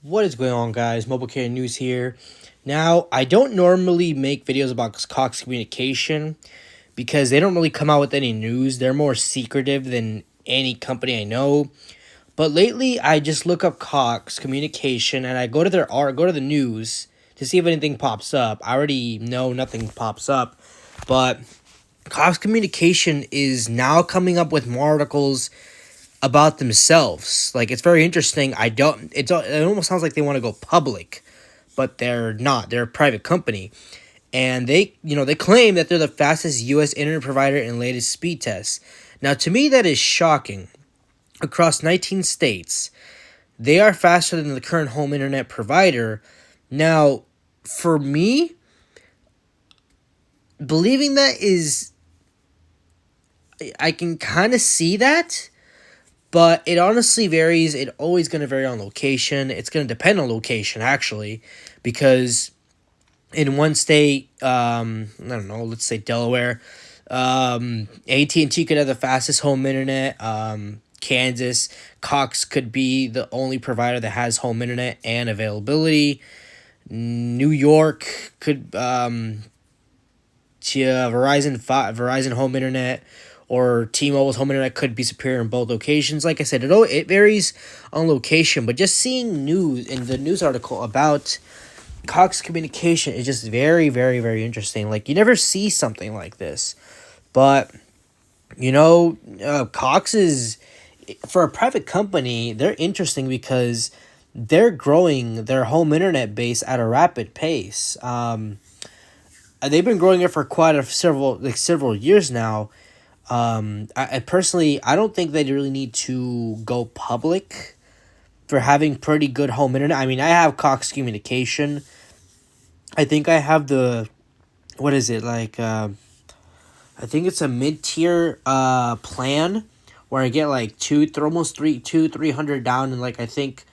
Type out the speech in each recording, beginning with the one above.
What is going on, guys? MobileCarrierNews here. Now, I don't normally make videos about Cox Communication because they don't really come out with any news. They're more secretive than any company I know. But lately, I just look up Cox Communication and I go to their art, go to the news to see if anything pops up. I already know nothing pops up, but Cox Communication is now coming up with more articles about themselves. Like, it's very interesting. It almost sounds like they want to go public, but they're not. They're a private company, and they claim that they're the fastest U.S. internet provider and latest speed tests. Now, to me, that is shocking. Across 19 states, they are faster than the current home internet provider. Now, for me, believing that is, I can kind of see that. But it honestly varies. It's always going to vary on location. It's going to depend on location, actually, because in one state, I don't know, let's say Delaware, AT&T could have the fastest home internet. Kansas, Cox could be the only provider that has home internet and availability. New York could Verizon home internet or T-Mobile's home internet could be superior in both locations. Like I said, it varies on location, but just seeing news in the news article about Cox Communication is just very, very, very interesting. Like, you never see something like this. But, Cox is, for a private company, they're interesting because they're growing their home internet base at a rapid pace. They've been growing it for several years now. I personally, I don't think they really need to go public for having pretty good home internet. I mean, I have Cox Communication. I think I have what is it, like, I think it's a mid-tier plan where I get like almost 300 down, and like I think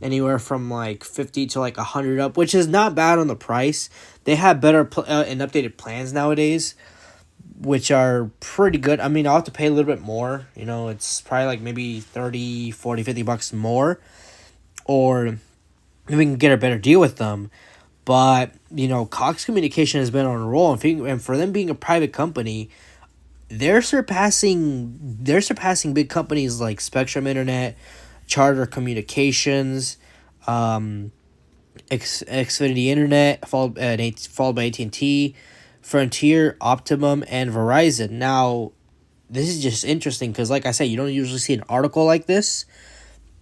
anywhere from like 50 to like 100 up, which is not bad on the price. They have better and updated plans nowadays, which are pretty good. I mean, I'll have to pay a little bit more. It's probably like maybe 30, 40, $50 more. Or we can get a better deal with them. But, Cox Communication has been on a roll. And for them being a private company, they're surpassing big companies like Spectrum Internet, Charter Communications, Xfinity Internet, followed by AT&T, Frontier, Optimum, and Verizon. Now, this is just interesting because, like I said, you don't usually see an article like this.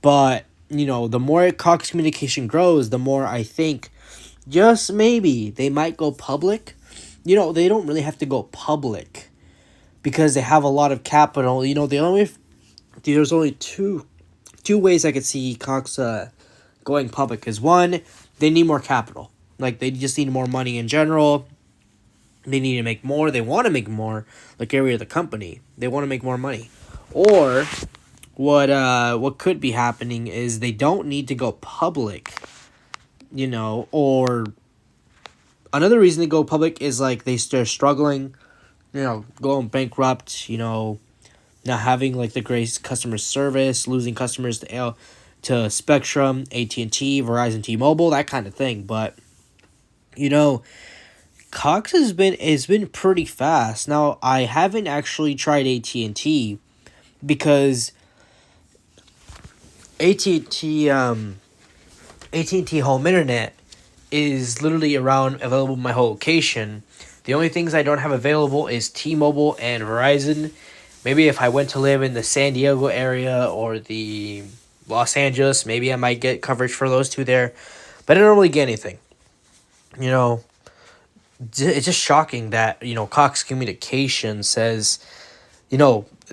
But, the more Cox Communication grows, the more I think just maybe they might go public. They don't really have to go public because they have a lot of capital. There's only two ways I could see Cox going public. Is one, they need more capital. Like, they just need more money in general. They need to make more. They want to make more, like every other company. They want to make more money. Or what could be happening is they don't need to go public. Or another reason they go public is like they're struggling, going bankrupt, not having like the great customer service, losing customers to Spectrum, AT&T, Verizon, T-Mobile, that kind of thing. But Cox has been pretty fast. Now, I haven't actually tried AT&T because AT&T home internet is literally available in my whole location. The only things I don't have available is T-Mobile and Verizon. Maybe if I went to live in the San Diego area or the Los Angeles, maybe I might get coverage for those two there. But I don't really get anything. It's just shocking that, Cox Communication says,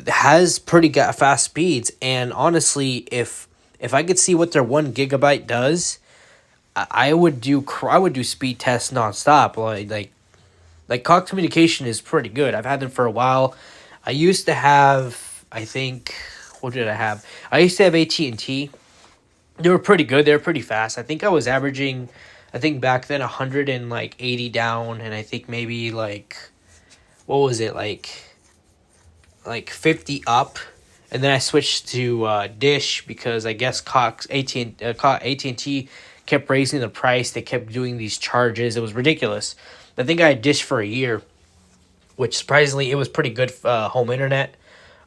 has pretty fast speeds. And honestly, if I could see what their 1 gigabyte does, I would do speed tests nonstop. Like Cox Communication is pretty good. I've had them for a while. I used to have, I think, what did I have? I used to have AT&T. They were pretty good. They were pretty fast. I think I was averaging, back then 180 down, and I think maybe like, what was it, like 50 up, and then I switched to Dish because I guess Cox AT&T kept raising the price. They kept doing these charges. It was ridiculous. I think I had Dish for a year, which surprisingly it was pretty good home internet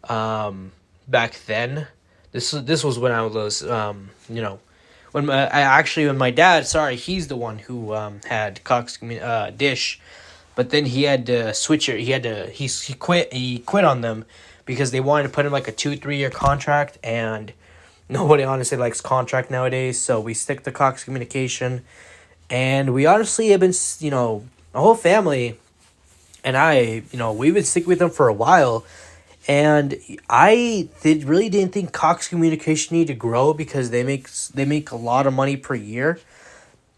back then. This was when I was when my dad, sorry, he's the one who had Dish, but then he had to switch it. He quit on them because they wanted to put him like a 2-3 year contract, and nobody honestly likes contract nowadays. So we stick to Cox Communication, and we honestly have been the whole family and I, we've been sticking with them for a while. And really didn't think Cox Communication needed to grow because they make a lot of money per year.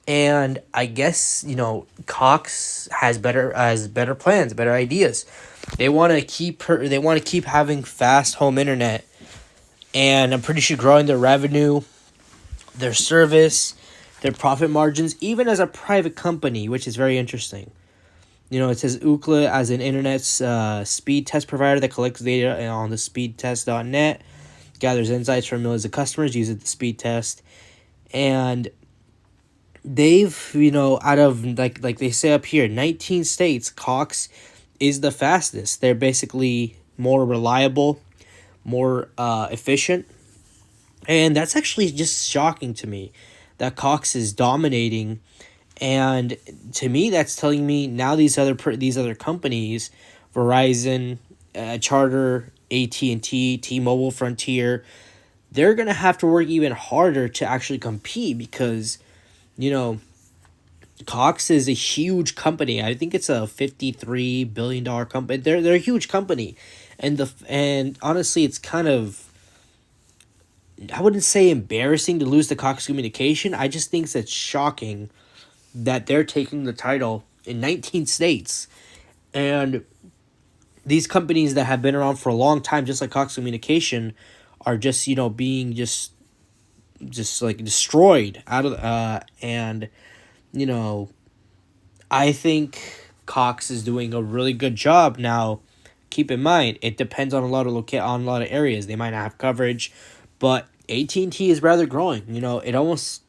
And I guess, Cox has better plans, better ideas. They want to keep having fast home internet, and I'm pretty sure growing their revenue, their service, their profit margins, even as a private company, which is very interesting. It says Ookla as an internet's speed test provider that collects data on the speedtest.net, gathers insights from millions of customers, uses the speed test, and they've, out of like they say up here, 19 states, Cox is the fastest. They're basically more reliable, more efficient, and that's actually just shocking to me that Cox is dominating. And to me, that's telling me now these other companies, Verizon, Charter, AT&T, T-Mobile, Frontier, they're gonna have to work even harder to actually compete because, Cox is a huge company. I think it's a $53 billion company. They're a huge company, and honestly, it's kind of, I wouldn't say embarrassing to lose to Cox Communication. I just think it's shocking that they're taking the title in 19 states. And these companies that have been around for a long time, just like Cox Communication, are just, being just like destroyed out of and I think Cox is doing a really good job. Now, keep in mind, it depends on a lot of areas. They might not have coverage, but AT&T is rather growing. It almost,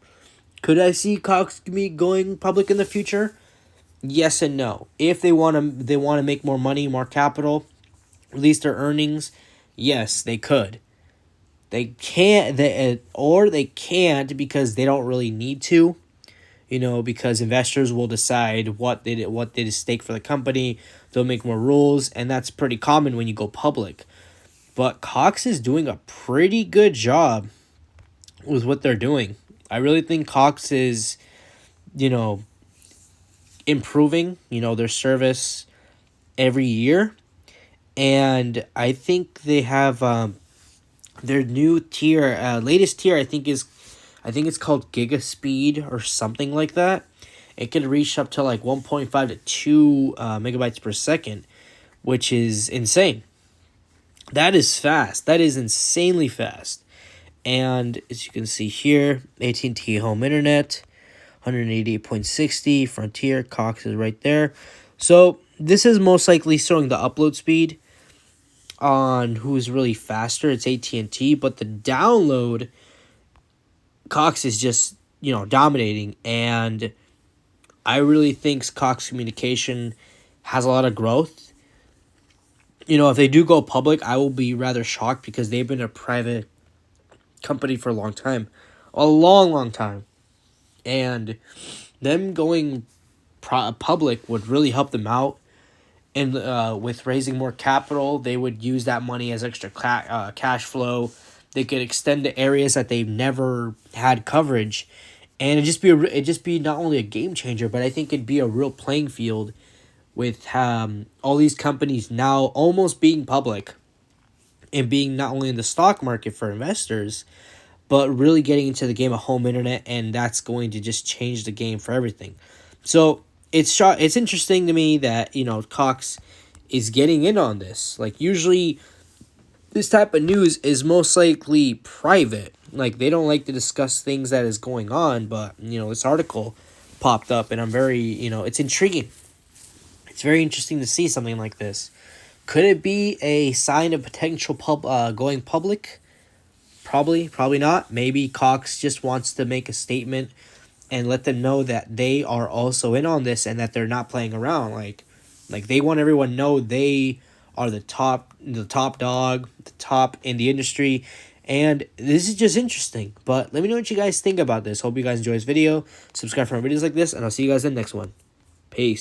could I see Cox going public in the future? Yes and no. If they want to make more money, more capital, release their earnings, yes, they could. They can't, or they can't because they don't really need to. Because investors will decide what they stake for the company. They'll make more rules, and that's pretty common when you go public. But Cox is doing a pretty good job with what they're doing. I really think Cox is, improving, their service every year. And I think they have their new tier, latest tier, I think it's called Giga Speed or something like that. It can reach up to like 1.5 to 2 megabytes per second, which is insane. That is fast. That is insanely fast. And as you can see here, AT&T Home Internet, 188.60, Frontier, Cox is right there. So this is most likely showing the upload speed on who's really faster. It's AT&T, but the download, Cox is just, dominating. And I really think Cox Communication has a lot of growth. If they do go public, I will be rather shocked because they've been a private company for a long time. A long, long time. And them going public would really help them out. And with raising more capital, they would use that money as extra cash flow. They could extend to areas that they've never had coverage. And it'd just be not only a game changer, but I think it'd be a real playing field with all these companies now almost being public and being not only in the stock market for investors, but really getting into the game of home internet, and that's going to just change the game for everything. So it's interesting to me that Cox is getting in on this. Like, usually this type of news is most likely private. Like, they don't like to discuss things that is going on, but this article popped up, and I'm very it's intriguing. It's very interesting to see something like this. Could it be a sign of potential going public? Probably not. Maybe Cox just wants to make a statement and let them know that they are also in on this and that they're not playing around. Like they want everyone to know they are the top dog, the top in the industry. And this is just interesting. But let me know what you guys think about this. Hope you guys enjoy this video. Subscribe for more videos like this, and I'll see you guys in the next one. Peace.